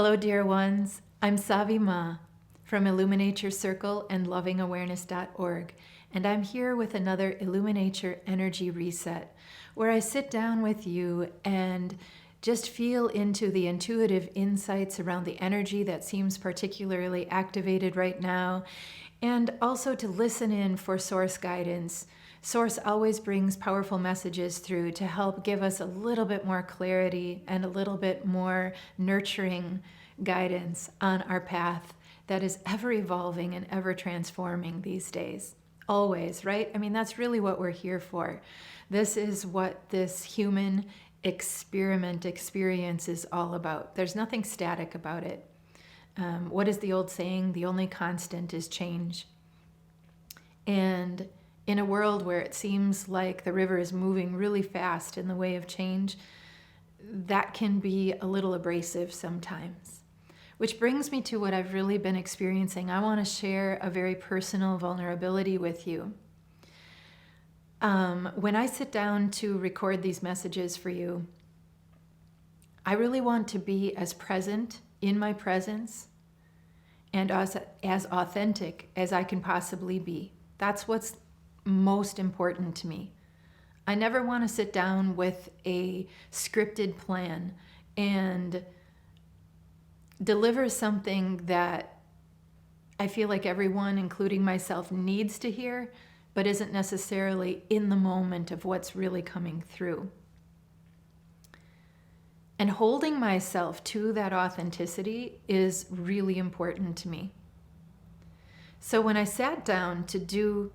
Hello, dear ones. I'm Savi Ma from IllumiNature Circle and lovingawareness.org, and I'm here with another IllumiNature Energy Reset, where I sit down with you and just feel into the intuitive insights around the energy that seems particularly activated right now, and also to listen in for source guidance. Source always brings powerful messages through to help give us a little bit more clarity and a little bit more nurturing guidance on our path that is ever evolving and ever transforming these days. Always, right? I mean, that's really what we're here for. This is what this human experiment experience is all about. There's nothing static about it. What is the old saying? The only constant is change. And in a world where it seems like the river is moving really fast in the way of change, that can be a little abrasive sometimes. Which brings me to what I've really been experiencing. I want to share a very personal vulnerability with you. When I sit down to record these messages for you, I really want to be as present in my presence and as authentic as I can possibly be. That's what's most important to me. I never want to sit down with a scripted plan and deliver something that I feel like everyone, including myself, needs to hear, but isn't necessarily in the moment of what's really coming through. And holding myself to that authenticity is really important to me. So when I sat down to do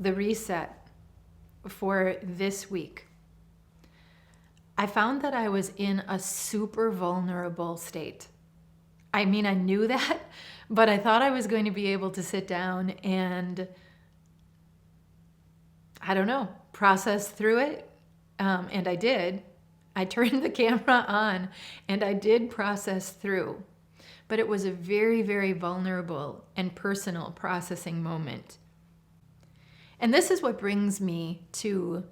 the reset for this week, I found that I was in a super vulnerable state. I mean, I knew that, but I thought I was going to be able to sit down and, I don't know, process through it. And I did. I turned the camera on and I did process through. But it was a very, very vulnerable and personal processing moment. And this is what brings me to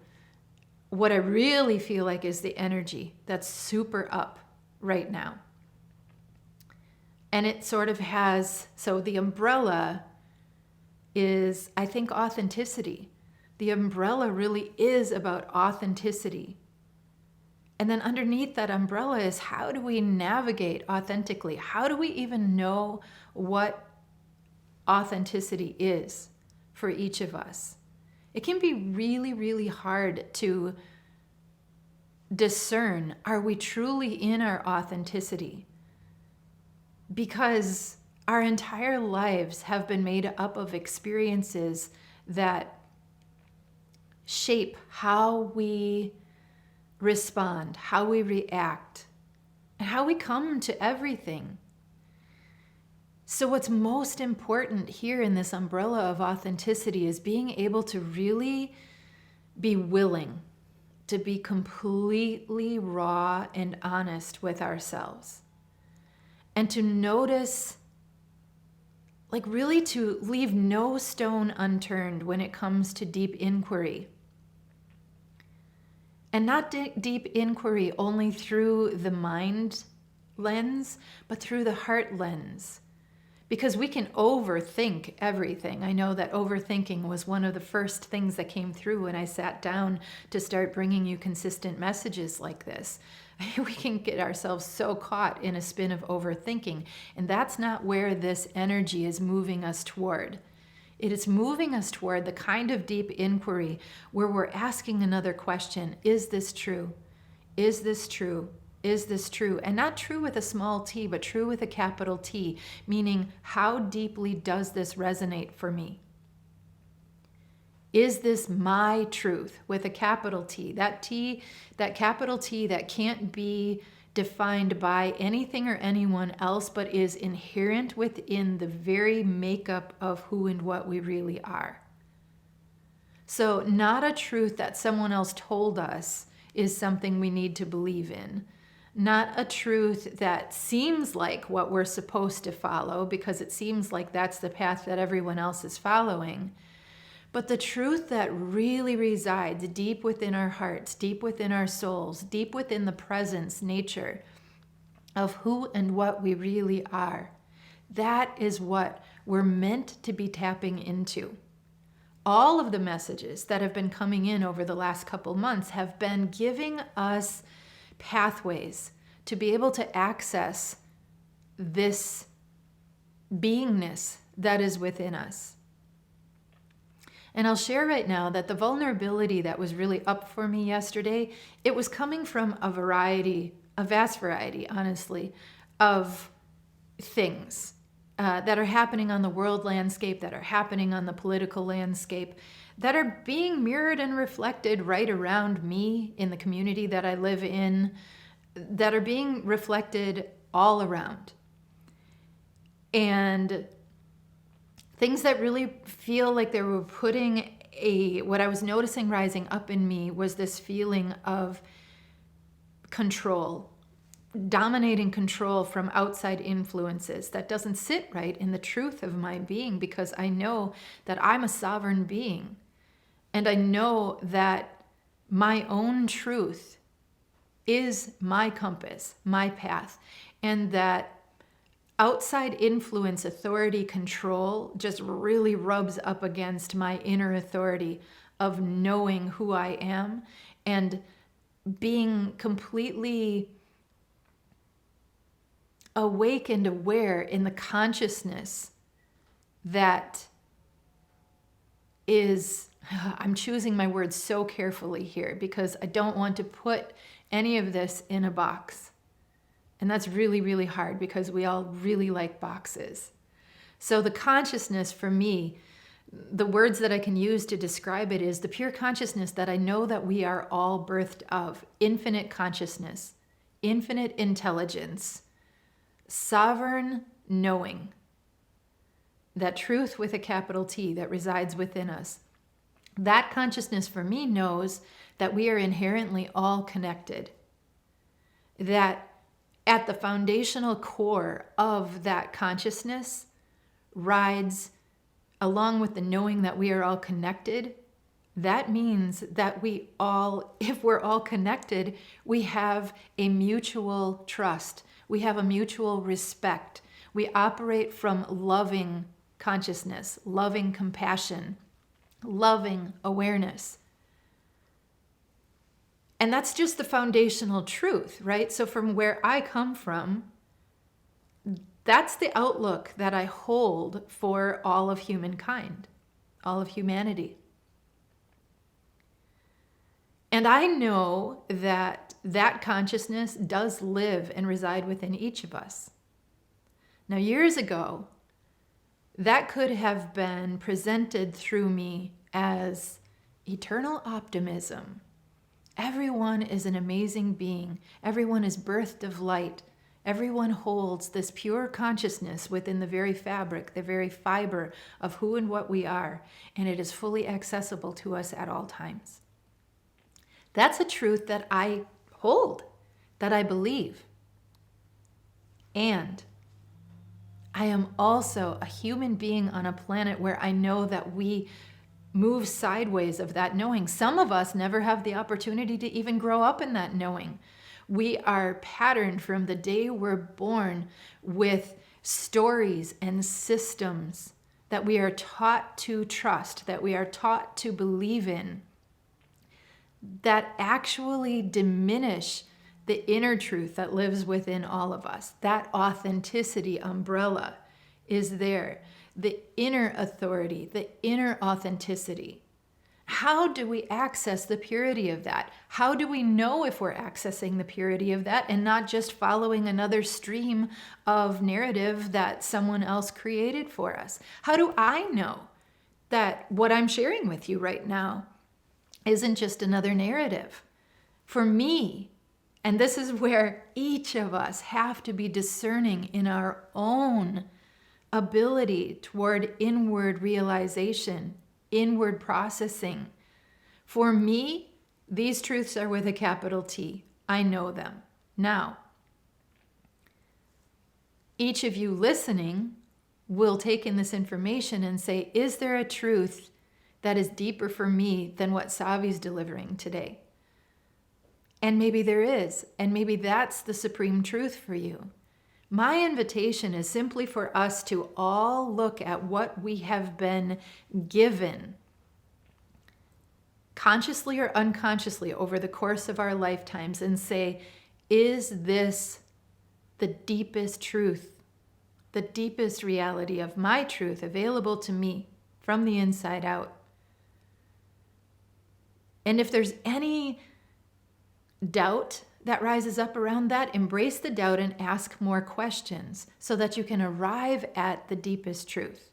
what I really feel like is the energy that's super up right now. And it sort of has, so the umbrella is, I think, authenticity. The umbrella really is about authenticity. And then underneath that umbrella is, how do we navigate authentically? How do we even know what authenticity is for each of us? It can be really, really hard to discern, are we truly in our authenticity? Because our entire lives have been made up of experiences that shape how we respond, how we react, and how we come to everything. So what's most important here in this umbrella of authenticity is being able to really be willing to be completely raw and honest with ourselves. And to notice, like really to leave no stone unturned when it comes to deep inquiry. And not deep inquiry only through the mind lens, but through the heart lens. Because we can overthink everything. I know that overthinking was one of the first things that came through when I sat down to start bringing you consistent messages like this. We can get ourselves so caught in a spin of overthinking. And that's not where this energy is moving us toward. It is moving us toward the kind of deep inquiry where we're asking another question. Is this true? Is this true? Is this true? And not true with a small t, but true with a capital T, meaning how deeply does this resonate for me? Is this my truth with a capital T? That capital T that can't be defined by anything or anyone else, but is inherent within the very makeup of who and what we really are. So not a truth that someone else told us is something we need to believe in. Not a truth that seems like what we're supposed to follow because it seems like that's the path that everyone else is following. But the truth that really resides deep within our hearts, deep within our souls, deep within the presence, nature, of who and what we really are. That is what we're meant to be tapping into. All of the messages that have been coming in over the last couple months have been giving us pathways to be able to access this beingness that is within us. And I'll share right now that the vulnerability that was really up for me yesterday, it was coming from a vast variety, honestly, of things that are happening on the world landscape, that are happening on the political landscape, that are being mirrored and reflected right around me in the community that I live in, that are being reflected all around. And things that really feel like they were putting what I was noticing rising up in me was this feeling of control, dominating control from outside influences that doesn't sit right in the truth of my being, because I know that I'm a sovereign being. And I know that my own truth is my compass, my path, and that outside influence, authority, control just really rubs up against my inner authority of knowing who I am and being completely awake and aware in the consciousness that is, I'm choosing my words so carefully here because I don't want to put any of this in a box. And that's really, really hard because we all really like boxes. So the consciousness for me, the words that I can use to describe it is the pure consciousness that I know that we are all birthed of. Infinite consciousness, infinite intelligence, sovereign knowing. That truth with a capital T that resides within us. That consciousness for me knows that we are inherently all connected. That at the foundational core of that consciousness rides, along with the knowing that we are all connected, that means that we all, if we're all connected, we have a mutual trust. We have a mutual respect. We operate from loving consciousness, loving compassion, loving awareness. And that's just the foundational truth, right? So from where I come from, that's the outlook that I hold for all of humankind, all of humanity. And I know that that consciousness does live and reside within each of us. Now, years ago, that could have been presented through me as eternal optimism. Everyone is an amazing being. Everyone is birthed of light. Everyone holds this pure consciousness within the very fabric, the very fiber of who and what we are, and it is fully accessible to us at all times. That's a truth that I hold, that I believe. And I am also a human being on a planet where I know that we move sideways of that knowing. Some of us never have the opportunity to even grow up in that knowing. We are patterned from the day we're born with stories and systems that we are taught to trust, that we are taught to believe in, that actually diminish the inner truth that lives within all of us. That authenticity umbrella is there. The inner authority, the inner authenticity. How do we access the purity of that? How do we know if we're accessing the purity of that and not just following another stream of narrative that someone else created for us? How do I know that what I'm sharing with you right now isn't just another narrative? For me, and this is where each of us have to be discerning in our own ability toward inward realization, inward processing. For me, these truths are with a capital T. I know them. Now, each of you listening will take in this information and say, is there a truth that is deeper for me than what Savi's delivering today? And maybe there is, and maybe that's the supreme truth for you. My invitation is simply for us to all look at what we have been given, consciously or unconsciously, over the course of our lifetimes, and say, is this the deepest truth, the deepest reality of my truth available to me from the inside out? And if there's any doubt that rises up around that, embrace the doubt and ask more questions so that you can arrive at the deepest truth.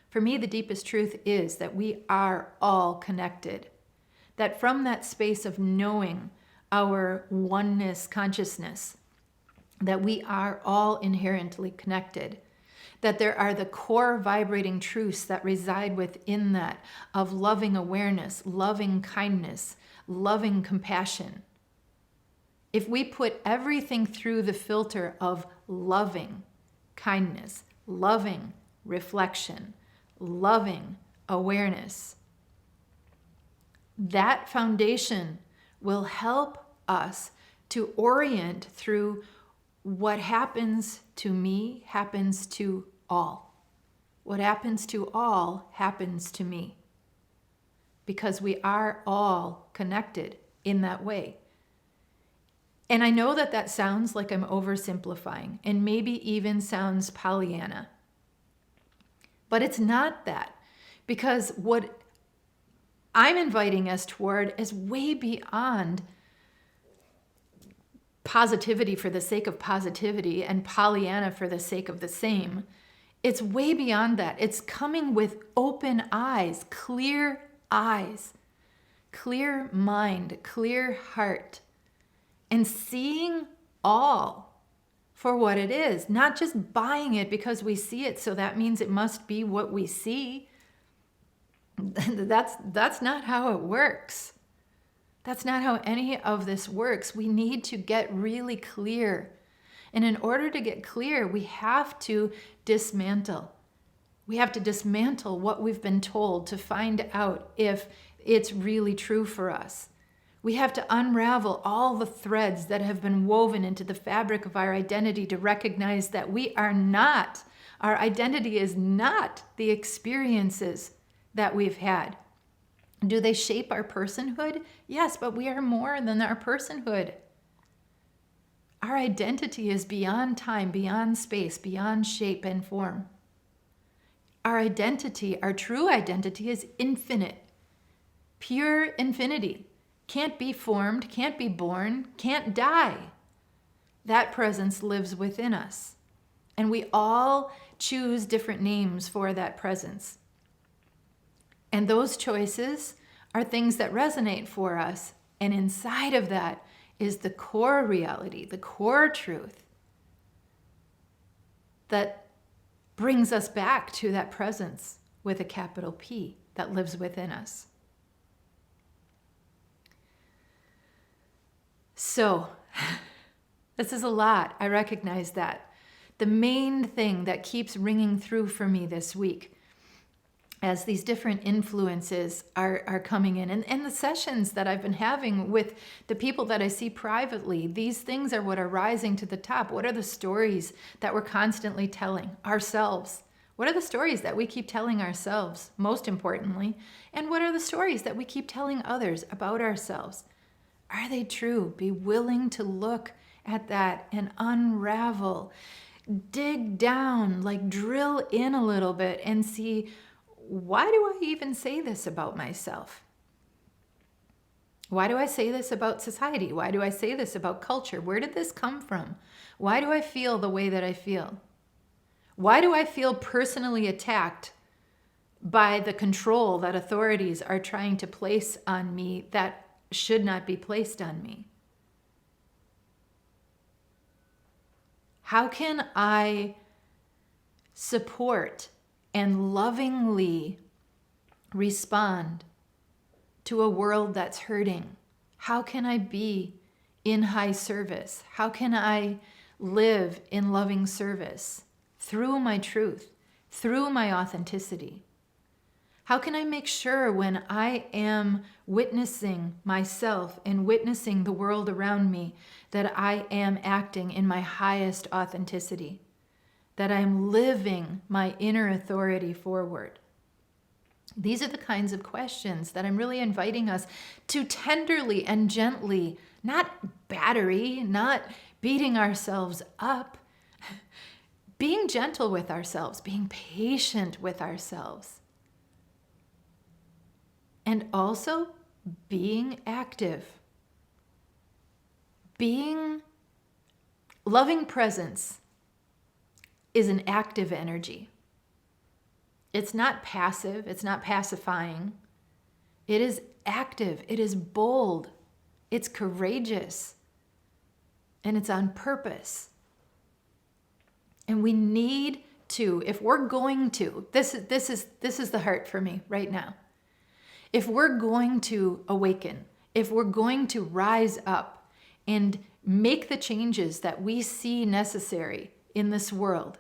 For me, the deepest truth is that we are all connected. That from that space of knowing our oneness consciousness, that we are all inherently connected. That there are the core vibrating truths that reside within that of loving awareness, loving kindness, loving compassion. If we put everything through the filter of loving kindness, loving reflection, loving awareness, that foundation will help us to orient through what happens to me happens to all. What happens to all happens to me. Because we are all connected in that way. And I know that that sounds like I'm oversimplifying and maybe even sounds Pollyanna. But it's not that. Because what I'm inviting us toward is way beyond positivity for the sake of positivity and Pollyanna for the sake of the same. It's way beyond that. It's coming with open eyes, clear mind, clear heart, and seeing all for what it is, not just buying it because we see it, so that means it must be what we see. That's not how it works. That's not how any of this works. We need to get really clear. And in order to get clear, we have to dismantle. We have to dismantle what we've been told to find out if it's really true for us. We have to unravel all the threads that have been woven into the fabric of our identity to recognize that we are not, our identity is not the experiences that we've had. Do they shape our personhood? Yes, but we are more than our personhood. Our identity is beyond time, beyond space, beyond shape and form. Our identity, our true identity, is infinite, pure infinity. Can't be formed, can't be born, can't die. That presence lives within us. And we all choose different names for that presence. And those choices are things that resonate for us. And inside of that is the core reality, the core truth that brings us back to that presence with a capital P that lives within us. So, this is a lot. I recognize that. The main thing that keeps ringing through for me this week as these different influences are coming in, and the sessions that I've been having with the people that I see privately, these things are what are rising to the top. What are the stories that we're constantly telling ourselves? What are the stories that we keep telling ourselves, most importantly? And what are the stories that we keep telling others about ourselves? Are they true? Be willing to look at that and unravel. Dig down, like drill in a little bit and see, why do I even say this about myself? Why do I say this about society? Why do I say this about culture? Where did this come from? Why do I feel the way that I feel? Why do I feel personally attacked by the control that authorities are trying to place on me that should not be placed on me? How can I support and lovingly respond to a world that's hurting? How can I be in high service? How can I live in loving service through my truth, through my authenticity? How can I make sure when I am witnessing myself and witnessing the world around me that I am acting in my highest authenticity, that I'm living my inner authority forward? These are the kinds of questions that I'm really inviting us to tenderly and gently, not battery, not beating ourselves up, being gentle with ourselves, being patient with ourselves. And also being active. Being loving presence is an active energy. It's not passive, it's not pacifying. It is active, it is bold, it's courageous, and it's on purpose. And we need to, if we're going to, this is the heart for me right now. If we're going to awaken, if we're going to rise up and make the changes that we see necessary in this world,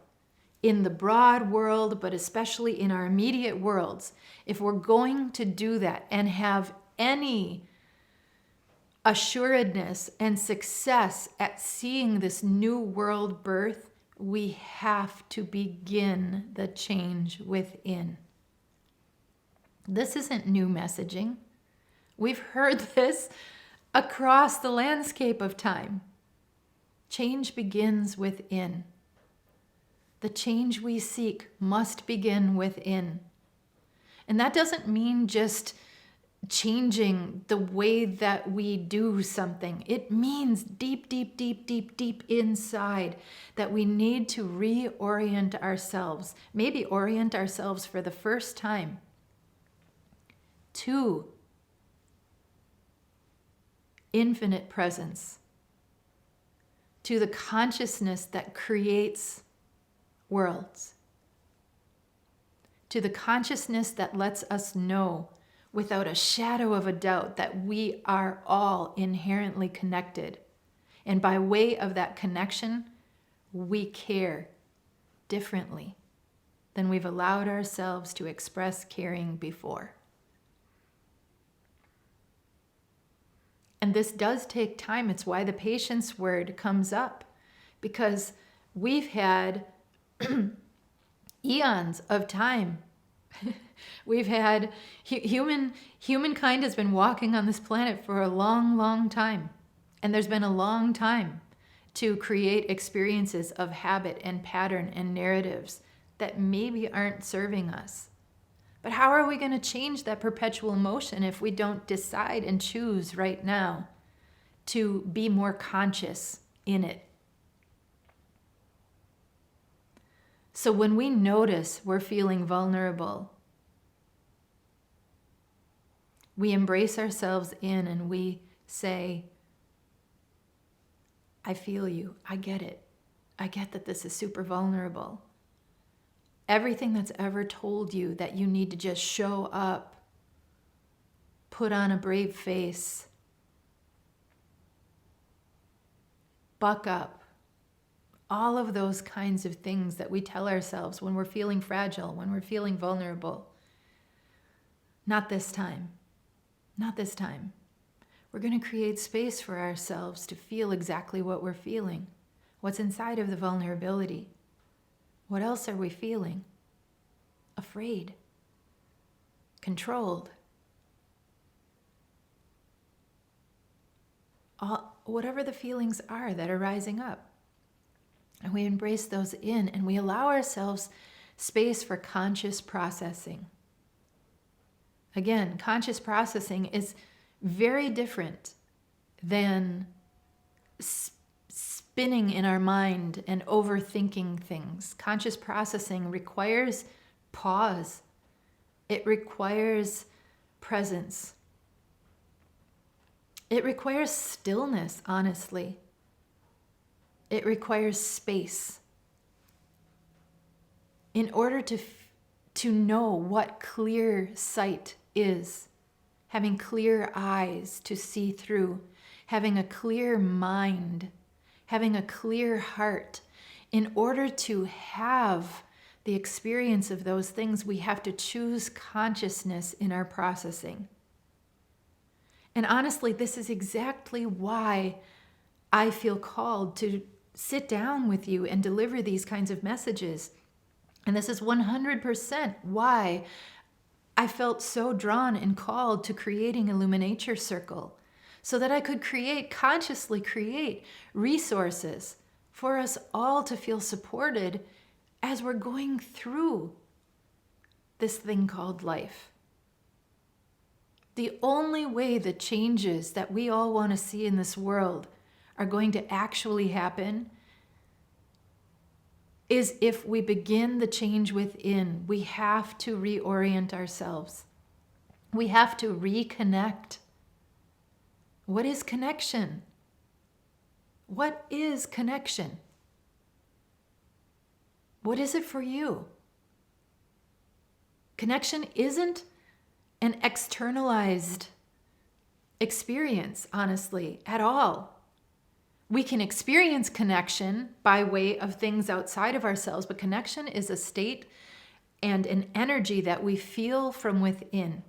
in the broad world, but especially in our immediate worlds, if we're going to do that and have any assuredness and success at seeing this new world birth, we have to begin the change within. This isn't new messaging. We've heard this across the landscape of time. Change begins within. The change we seek must begin within. And that doesn't mean just changing the way that we do something. It means deep, deep, deep, deep, deep inside that we need to reorient ourselves, maybe orient ourselves for the first time to infinite presence, to the consciousness that creates worlds, to the consciousness that lets us know without a shadow of a doubt that we are all inherently connected. And by way of that connection, we care differently than we've allowed ourselves to express caring before. And this does take time. It's why the patience word comes up, because we've had eons of time. We've had humankind has been walking on this planet for a long, long time. And there's been a long time to create experiences of habit and pattern and narratives that maybe aren't serving us. But how are we going to change that perpetual motion if we don't decide and choose right now to be more conscious in it? So when we notice we're feeling vulnerable, we embrace ourselves in and we say, I feel you. I get it. I get that this is super vulnerable. Everything that's ever told you that you need to just show up, put on a brave face, buck up, all of those kinds of things that we tell ourselves when we're feeling fragile, when we're feeling vulnerable. Not this time. Not this time. We're going to create space for ourselves to feel exactly what we're feeling. What's inside of the vulnerability? What else are we feeling? Afraid. Controlled. Whatever the feelings are that are rising up. And we embrace those in and we allow ourselves space for conscious processing. Again, conscious processing is very different than spinning in our mind and overthinking things. Conscious processing requires pause. It requires presence. It requires stillness, honestly. It requires space. In order to know what clear sight is, having clear eyes to see through, having a clear mind, having a clear heart, in order to have the experience of those things, we have to choose consciousness in our processing. And honestly, this is exactly why I feel called to sit down with you and deliver these kinds of messages. And this is 100% why I felt so drawn and called to creating IllumiNature Circle, so that I could consciously create resources for us all to feel supported as we're going through this thing called life. The only way the changes that we all want to see in this world are going to actually happen is if we begin the change within. We have to reorient ourselves. We have to reconnect. What is connection? What is connection? What is it for you? Connection isn't an externalized experience, honestly, at all. We can experience connection by way of things outside of ourselves, but connection is a state and an energy that we feel from within.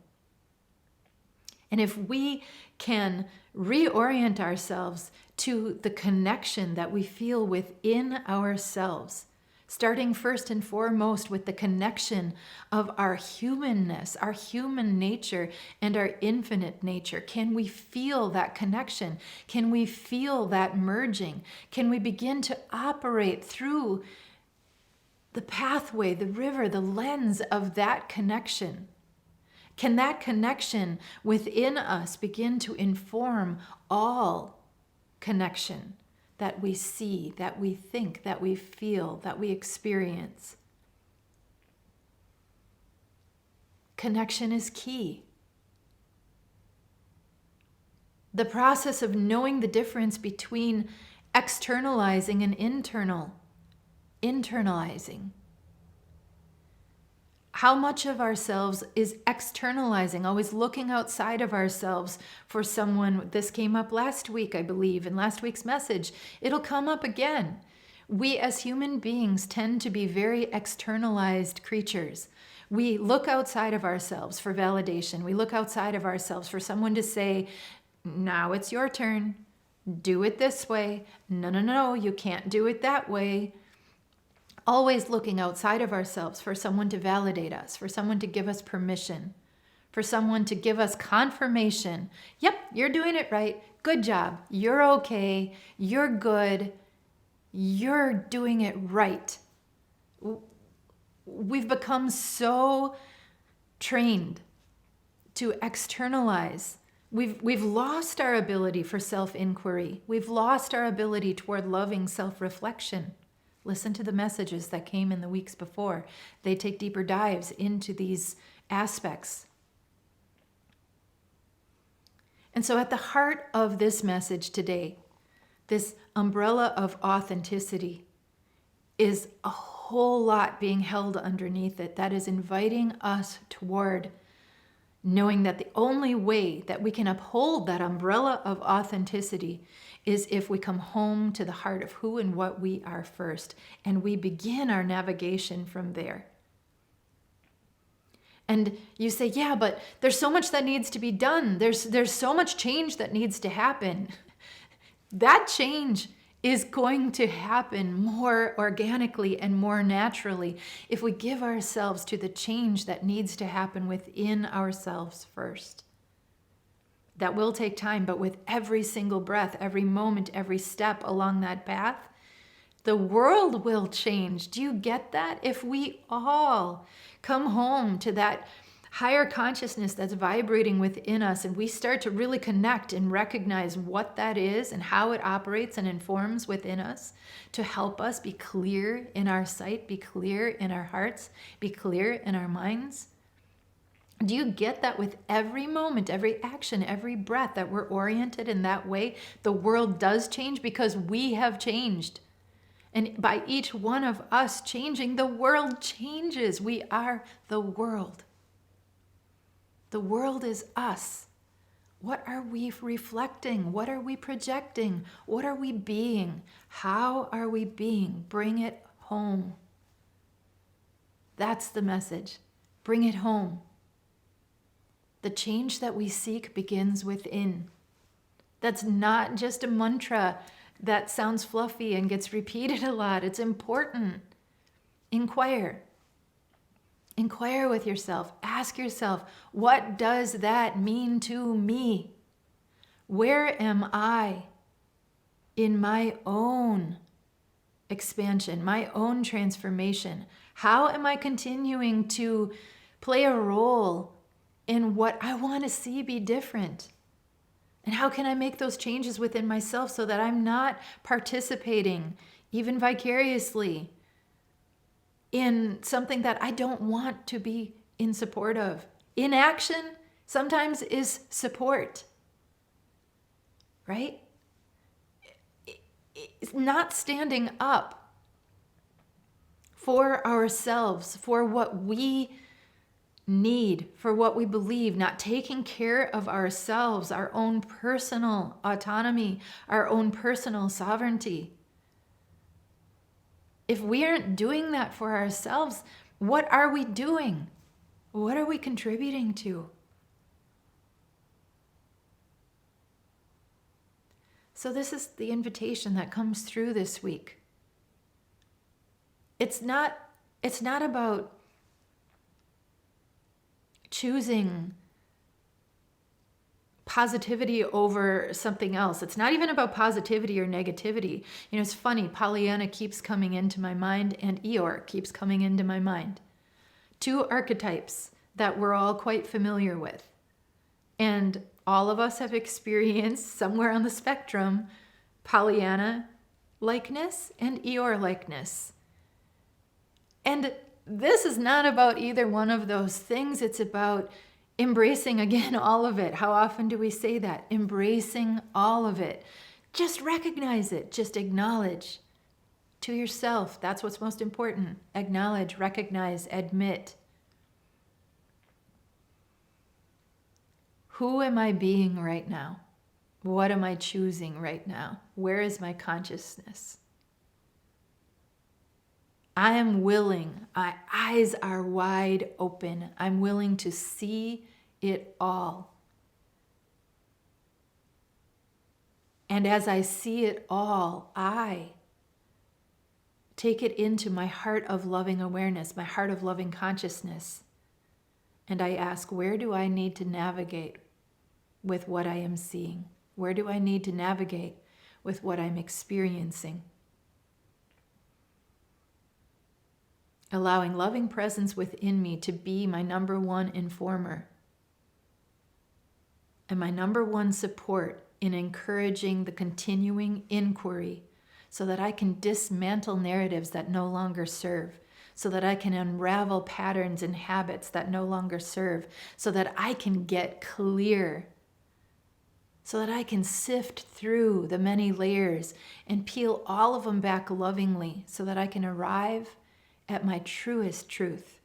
And if we can reorient ourselves to the connection that we feel within ourselves, starting first and foremost with the connection of our humanness, our human nature, and our infinite nature. Can we feel that connection? Can we feel that merging? Can we begin to operate through the pathway, the river, the lens of that connection? Can that connection within us begin to inform all connection that we see, that we think, that we feel, that we experience? Connection is key. The process of knowing the difference between externalizing and internalizing. How much of ourselves is externalizing, always looking outside of ourselves for someone? This came up last week, I believe, in last week's message. It'll come up again. We as human beings tend to be very externalized creatures. We look outside of ourselves for validation. We look outside of ourselves for someone to say, now it's your turn. Do it this way. No, you can't do it that way. Always looking outside of ourselves for someone to validate us, for someone to give us permission, for someone to give us confirmation. Yep, you're doing it right. Good job. You're okay. You're good. You're doing it right. We've become so trained to externalize. We've lost our ability for self-inquiry. We've lost our ability toward loving self-reflection. Listen to the messages that came in the weeks before. They take deeper dives into these aspects. And so at the heart of this message today, this umbrella of authenticity, is a whole lot being held underneath it that is inviting us toward knowing that the only way that we can uphold that umbrella of authenticity is if we come home to the heart of who and what we are first, and we begin our navigation from there. And you say, yeah, but there's so much that needs to be done. There's so much change that needs to happen. That change is going to happen more organically and more naturally if we give ourselves to the change that needs to happen within ourselves first. That will take time, but with every single breath, every moment, every step along that path, the world will change. Do you get that? If we all come home to that higher consciousness that's vibrating within us, and we start to really connect and recognize what that is and how it operates and informs within us to help us be clear in our sight, be clear in our hearts, be clear in our minds. Do you get that with every moment, every action, every breath that we're oriented in that way, the world does change because we have changed. And by each one of us changing, the world changes. We are the world. The world is us. What are we reflecting? What are we projecting? What are we being? How are we being? Bring it home. That's the message. Bring it home. The change that we seek begins within. That's not just a mantra that sounds fluffy and gets repeated a lot. It's important. Inquire. Inquire with yourself. Ask yourself, what does that mean to me? Where am I in my own expansion, my own transformation? How am I continuing to play a role in what I want to see be different? And how can I make those changes within myself so that I'm not participating, even vicariously, in something that I don't want to be in support of? Inaction sometimes is support, right? It's not standing up for ourselves, for what we need, for what we believe, not taking care of ourselves, our own personal autonomy, our own personal sovereignty. If we aren't doing that for ourselves, what are we doing? What are we contributing to? So this is the invitation that comes through this week. It's not about choosing positivity over something else. It's not even about positivity or negativity. You know, it's funny, Pollyanna keeps coming into my mind and Eeyore keeps coming into my mind. Two archetypes that we're all quite familiar with. And all of us have experienced somewhere on the spectrum Pollyanna likeness and Eeyore likeness. And this is not about either one of those things. It's about embracing, again, all of it. How often do we say that? Embracing all of it. Just recognize it. Just acknowledge to yourself. That's what's most important. Acknowledge, recognize, admit. Who am I being right now? What am I choosing right now? Where is my consciousness? I am willing. My eyes are wide open. I'm willing to see it all. And as I see it all, I take it into my heart of loving awareness, my heart of loving consciousness. And I ask, where do I need to navigate with what I am seeing? Where do I need to navigate with what I'm experiencing? Allowing loving presence within me to be my number one informer and my number one support in encouraging the continuing inquiry so that I can dismantle narratives that no longer serve, so that I can unravel patterns and habits that no longer serve, so that I can get clear, so that I can sift through the many layers and peel all of them back lovingly so that I can arrive at my truest truth,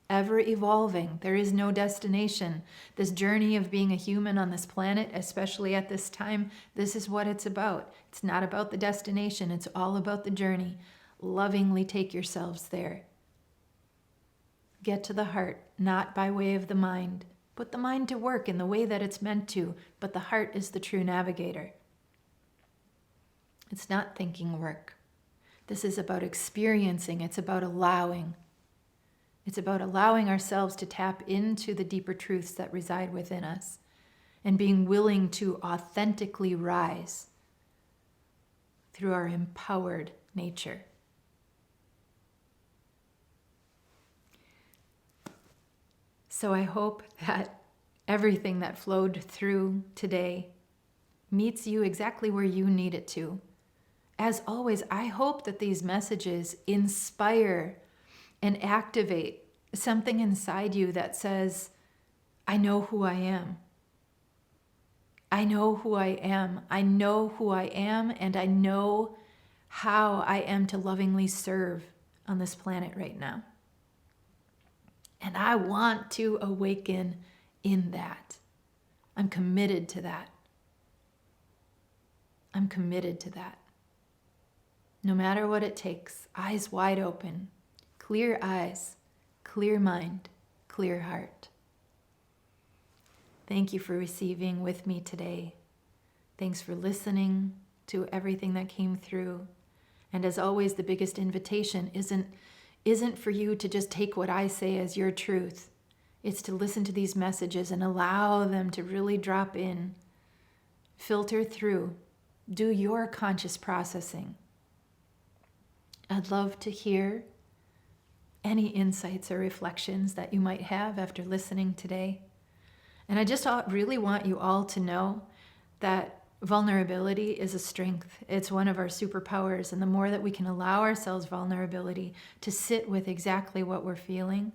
ever evolving. There is no destination. This journey of being a human on this planet, especially at this time, this is what it's about. It's not about the destination. It's all about the journey. Lovingly take yourselves there. Get to the heart, not by way of the mind. Put the mind to work in the way that it's meant to, but the heart is the true navigator. It's not thinking work. This is about experiencing. It's about allowing. It's about allowing ourselves to tap into the deeper truths that reside within us and being willing to authentically rise through our empowered nature. So I hope that everything that flowed through today meets you exactly where you need it to. As always, I hope that these messages inspire and activate something inside you that says, I know who I am. I know who I am. I know who I am, and I know how I am to lovingly serve on this planet right now. And I want to awaken in that. I'm committed to that. I'm committed to that. No matter what it takes, eyes wide open, clear eyes, clear mind, clear heart. Thank you for receiving with me today. Thanks for listening to everything that came through. And as always, the biggest invitation isn't for you to just take what I say as your truth. It's to listen to these messages and allow them to really drop in, filter through, do your conscious processing. I'd love to hear any insights or reflections that you might have after listening today. And I just really want you all to know that vulnerability is a strength. It's one of our superpowers. And the more that we can allow ourselves vulnerability to sit with exactly what we're feeling,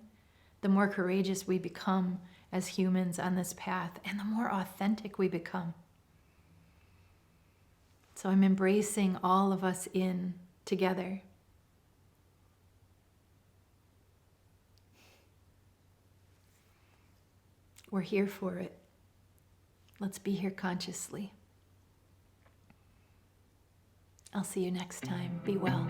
the more courageous we become as humans on this path, and the more authentic we become. So I'm embracing all of us in together. We're here for it. Let's be here consciously. I'll see you next time. Be well.